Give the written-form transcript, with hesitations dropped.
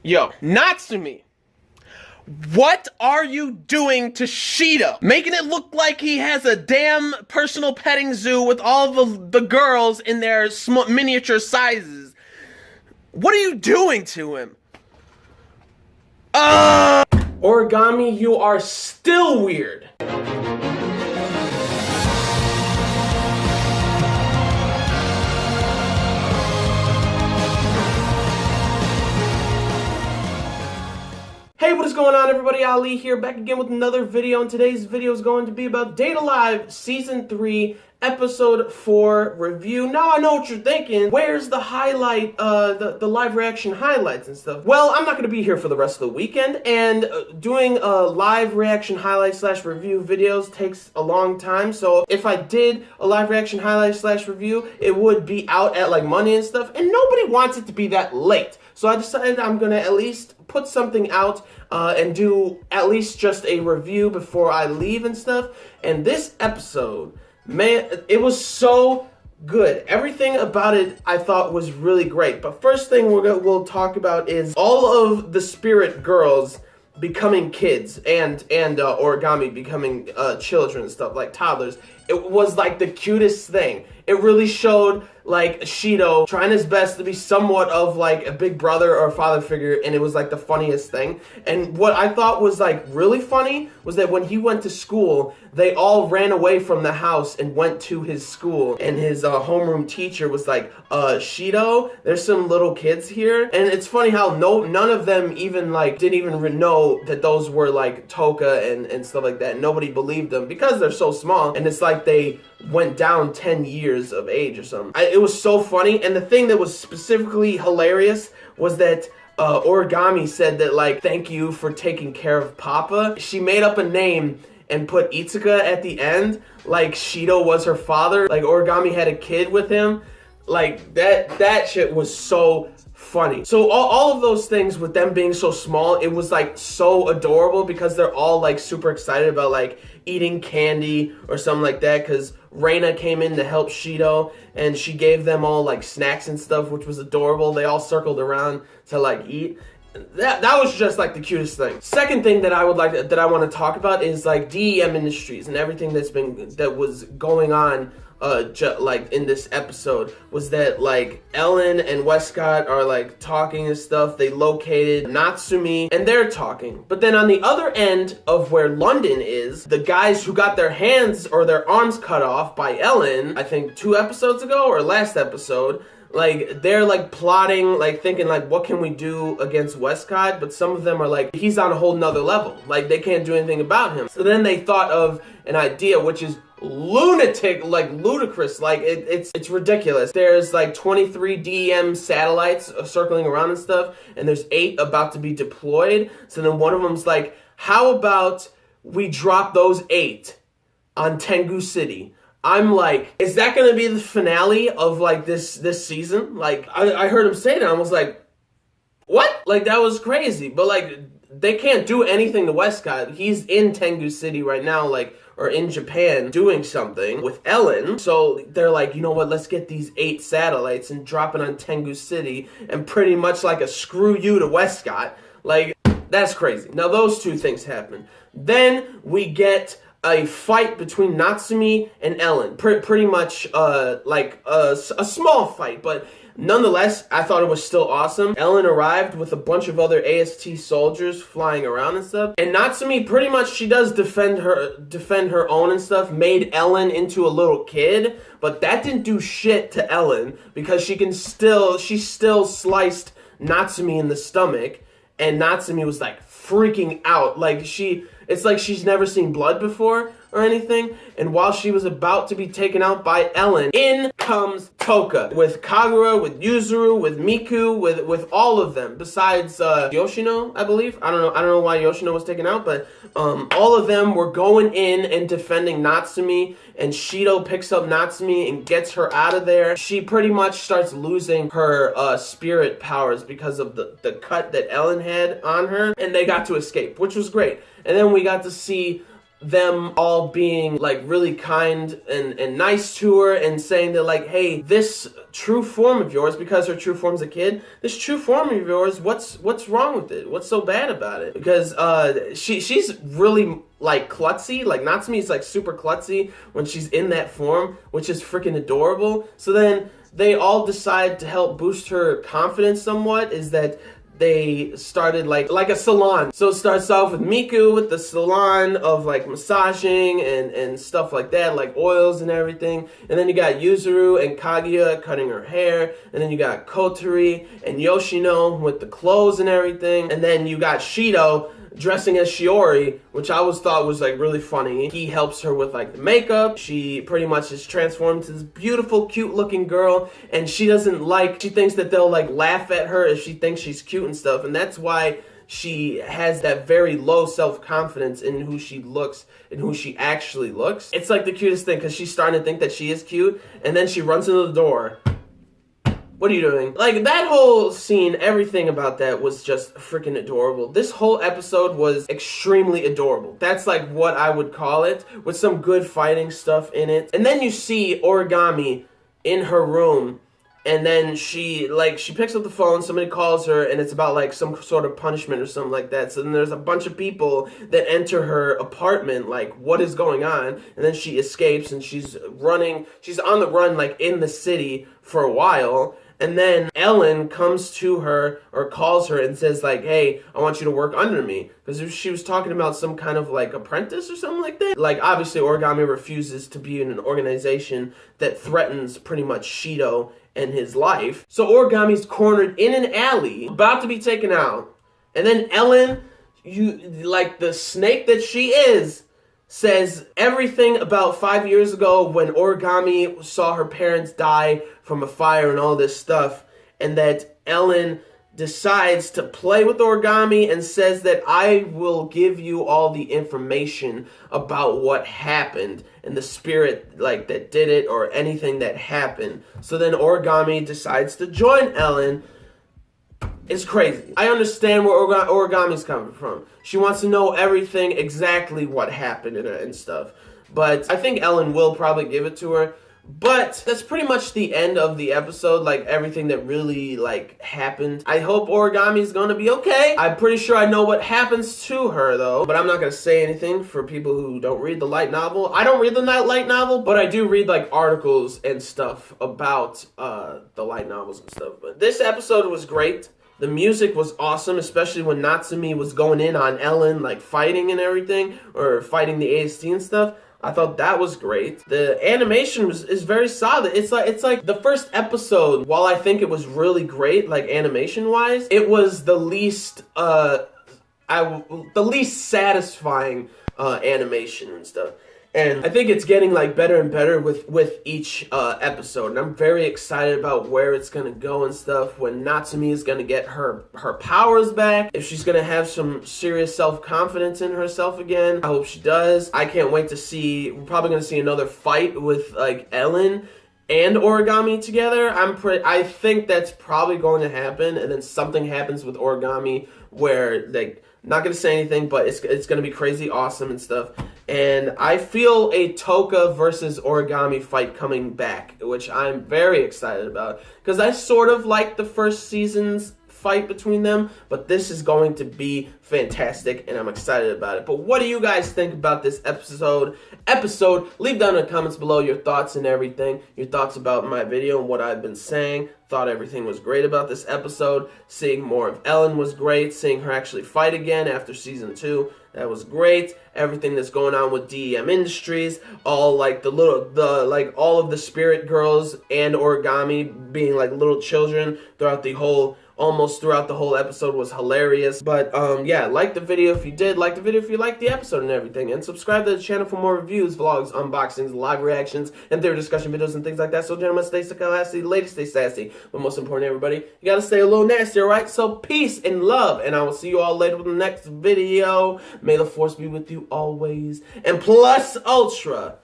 Yo, Natsumi, what are you doing to Shido? Making it look like he has a damn personal petting zoo with all the girls in their miniature sizes. What are you doing to him? Origami, you are still weird. Hey, what is going on, everybody? Ali here, back again with another video, and today's video is going to be about Date A Live Season 3, Episode 4 review. Now, I know what you're thinking. Where's the highlight, the live reaction highlights and stuff? Well, I'm not going to be here for the rest of the weekend, and doing live reaction highlight / review videos takes a long time, so if I did a live reaction highlight / review, it would be out at like Monday and stuff, and nobody wants it to be that late. So I decided I'm going to at least put something out and do at least just a review before I leave and stuff. And this episode, man, it was so good. Everything about it I thought was really great. But first thing we'll talk about is all of the spirit girls becoming kids and Origami becoming children and stuff, like toddlers. It was like the cutest thing. It really showed like Shido trying his best to be somewhat of like a big brother or a father figure, and it was like the funniest thing. And what I thought was like really funny was that when he went to school, they all ran away from the house and went to his school, and his homeroom teacher was like, Shido, there's some little kids here. And it's funny how none of them even like didn't even know that those were like Toka and stuff like that. Nobody believed them because they're so small, and it's like they went down 10 years of age or something. It was so funny, and the thing that was specifically hilarious was that Origami said that like, thank you for taking care of Papa. She made up a name and put Itsuka at the end, like Shido was her father, like Origami had a kid with him. Like that shit was so funny. So all of those things with them being so small, it was like so adorable because they're all like super excited about like eating candy or something like that, because Reina came in to help Shido and she gave them all like snacks and stuff, which was adorable. They all circled around to like eat. That was just like the cutest thing. Second thing that I want to talk about is like DEM Industries and everything that was going on like in this episode was that like Ellen and Westcott are like talking and stuff. They located Natsumi and they're talking. But then on the other end of where London is, the guys who got their hands or their arms cut off by Ellen, I think 2 episodes ago or last episode, like they're like plotting, like thinking like, what can we do against Westcott? But some of them are like, he's on a whole nother level, like they can't do anything about him. So then they thought of an idea which is lunatic, like ludicrous, like it's ridiculous. There's like 23 DEM satellites circling around and stuff, and there's 8 about to be deployed. So then one of them's like, how about we drop those 8 on Tengu City? I'm like, is that gonna be the finale of like this season? Like I heard him say that, I was like, what? Like that was crazy. But like they can't do anything to Westcott. He's in Tengu City right now, like, or in Japan doing something with Ellen. So they're like, you know what, let's get these 8 satellites and drop it on Tengu City, and pretty much like a screw you to Westcott. Like, that's crazy. Now those 2 things happen. Then we get a fight between Natsumi and Ellen. Pretty much like a small fight, but nonetheless, I thought it was still awesome. Ellen arrived with a bunch of other AST soldiers flying around and stuff. And Natsumi, pretty much, she does defend her own and stuff, made Ellen into a little kid, but that didn't do shit to Ellen because she still sliced Natsumi in the stomach, and Natsumi was like freaking out. Like it's like she's never seen blood before or anything. And while she was about to be taken out by Ellen, in comes Toka with Kagura, with Yuzuru, with Miku, with all of them besides Yoshino, I believe. I don't know why Yoshino was taken out, but all of them were going in and defending Natsumi, and Shido picks up Natsumi and gets her out of there. She pretty much starts losing her spirit powers because of the cut that Ellen had on her, and they got to escape, which was great. And then we got to see them all being like really kind and nice to her and saying that like, hey, this true form of yours, because her true form's a kid, this true form of yours, what's wrong with it? What's so bad about it? Because she's really like klutzy. Like Natsumi is like super klutzy when she's in that form, which is freaking adorable. So then they all decide to help boost her confidence somewhat, is that they started like a salon. So it starts off with Miku with the salon of like massaging and stuff like that, like oils and everything. And then you got Yuzuru and Kaguya cutting her hair. And then you got Kotori and Yoshino with the clothes and everything. And then you got Shido dressing as Shiori, which I always thought was like really funny. He helps her with like the makeup. She pretty much is transformed to this beautiful, cute looking girl, and she thinks that they'll like laugh at her if she thinks she's cute and stuff, and that's why she has that very low self-confidence in who she looks and who she actually looks. It's like the cutest thing, because she's starting to think that she is cute, and then she runs into the door. What are you doing? Like, that whole scene, everything about that was just freaking adorable. This whole episode was extremely adorable. That's like what I would call it, with some good fighting stuff in it. And then you see Origami in her room, and then she picks up the phone, somebody calls her, and it's about like some sort of punishment or something like that. So then there's a bunch of people that enter her apartment, like, what is going on? And then she escapes, and she's on the run, like, in the city for a while. And then Ellen comes to her or calls her and says like, hey, I want you to work under me. Because she was talking about some kind of like apprentice or something like that. Like, obviously Origami refuses to be in an organization that threatens pretty much Shido and his life. So Origami's cornered in an alley, about to be taken out. And then Ellen, like the snake that she is, says everything about 5 years ago when Origami saw her parents die from a fire and all this stuff, and that Ellen decides to play with Origami and says that I will give you all the information about what happened and the spirit like that did it or anything that happened. So then Origami decides to join Ellen. It's crazy. I understand where Origami's coming from. She wants to know everything, exactly what happened and stuff. But I think Ellen will probably give it to her. But that's pretty much the end of the episode, like everything that really like happened. I hope Origami's gonna be okay. I'm pretty sure I know what happens to her though, but I'm not gonna say anything for people who don't read the light novel. I don't read the light novel, but I do read like articles and stuff about the light novels and stuff. But this episode was great. The music was awesome, especially when Natsumi was going in on Ellen, like fighting and everything, or fighting the AST and stuff. I thought that was great. The animation is very solid. It's like the first episode, while I think it was really great, like animation-wise, it was the least satisfying animation and stuff. And I think it's getting like better and better with each episode. And I'm very excited about where it's going to go and stuff. When Natsumi is going to get her powers back. If she's going to have some serious self-confidence in herself again. I hope she does. I can't wait to see. We're probably going to see another fight with like Ellen and Origami together. I think that's probably going to happen. And then something happens with Origami where like, not going to say anything, but it's going to be crazy awesome and stuff. And I feel a Toka versus Origami fight coming back, which I'm very excited about. Because I sort of like the first season's fight between them, but this is going to be fantastic, and I'm excited about it. But what do you guys think about this episode? Leave down in the comments below your thoughts and everything. Your thoughts about my video and what I've been saying. Thought everything was great about this episode. Seeing more of Ellen was great. Seeing her actually fight again after season 2. That was great. Everything that's going on with DEM Industries, all like all of the spirit girls and Origami being like little children almost throughout the whole episode was hilarious. But yeah, like the video if you did, like the video if you liked the episode and everything, and subscribe to the channel for more reviews, vlogs, unboxings, live reactions, and theory discussion videos and things like that. So gentlemen, stay classy, ladies stay sassy, but most important, everybody, you gotta stay a little nasty, alright? So peace and love, and I will see you all later with the next video. May the force be with you always, and plus ultra.